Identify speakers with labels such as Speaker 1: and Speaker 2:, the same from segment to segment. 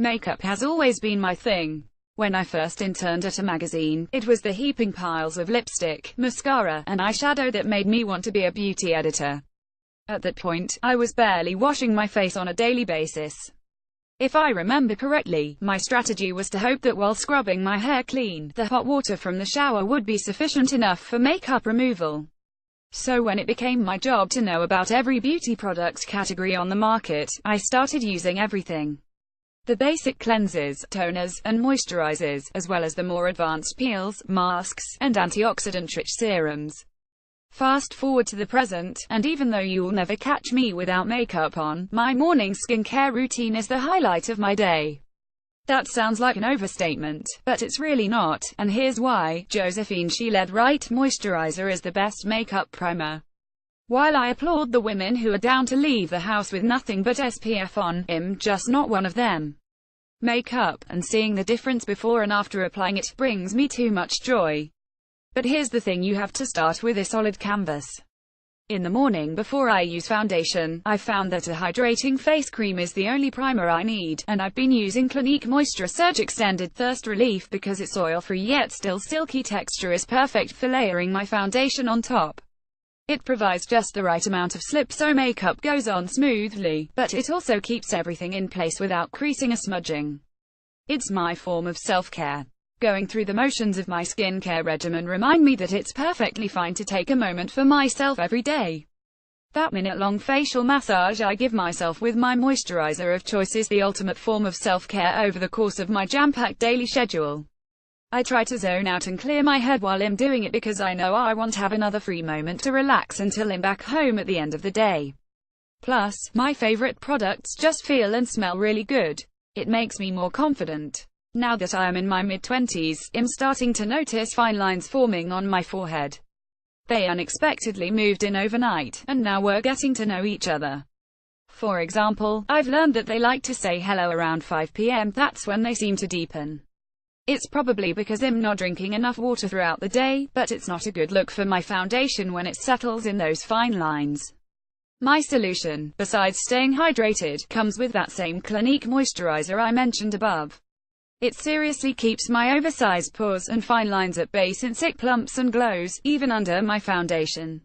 Speaker 1: Makeup has always been my thing. When I first interned at a magazine, it was the heaping piles of lipstick, mascara, and eyeshadow that made me want to be a beauty editor. At that point, I was barely washing my face on a daily basis. If I remember correctly, my strategy was to hope that while scrubbing my hair clean, the hot water from the shower would be sufficient enough for makeup removal. So when it became my job to know about every beauty product category on the market, I started using everything. The basic cleansers, toners, and moisturizers, as well as the more advanced peels, masks, and antioxidant-rich serums. Fast forward to the present, and even though you'll never catch me without makeup on, my morning skincare routine is the highlight of my day. That sounds like an overstatement, but it's really not, and here's why. Josephine She Led Right Moisturizer is the best makeup primer. While I applaud the women who are down to leave the house with nothing but SPF on, I'm just not one of them. Makeup, and seeing the difference before and after applying it, brings me too much joy. But here's the thing, you have to start with a solid canvas. In the morning before I use foundation, I found that a hydrating face cream is the only primer I need, and I've been using Clinique Moisture Surge Extended Thirst Relief because its oil-free yet still silky texture is perfect for layering my foundation on top. It provides just the right amount of slip so makeup goes on smoothly, but it also keeps everything in place without creasing or smudging. It's my form of self-care. Going through the motions of my skincare regimen remind me that it's perfectly fine to take a moment for myself every day. That minute-long facial massage I give myself with my moisturizer of choice is the ultimate form of self-care over the course of my jam-packed daily schedule. I try to zone out and clear my head while I'm doing it because I know I won't have another free moment to relax until I'm back home at the end of the day. Plus, my favorite products just feel and smell really good. It makes me more confident. Now that I am in my mid-20s, I'm starting to notice fine lines forming on my forehead. They unexpectedly moved in overnight, and now we're getting to know each other. For example, I've learned that they like to say hello around 5 p.m. That's when they seem to deepen. It's probably because I'm not drinking enough water throughout the day, but it's not a good look for my foundation when it settles in those fine lines. My solution, besides staying hydrated, comes with that same Clinique moisturizer I mentioned above. It seriously keeps my oversized pores and fine lines at bay since it plumps and glows, even under my foundation.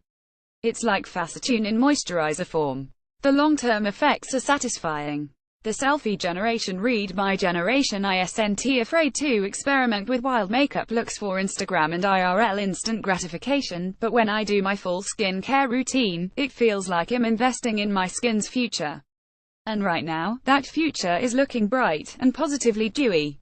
Speaker 1: It's like Facetune in moisturizer form. The long-term effects are satisfying. The selfie generation read my generation isn't afraid to experiment with wild makeup looks for Instagram and IRL instant gratification, but when I do my full skincare routine, it feels like I'm investing in my skin's future. And right now, that future is looking bright and positively dewy.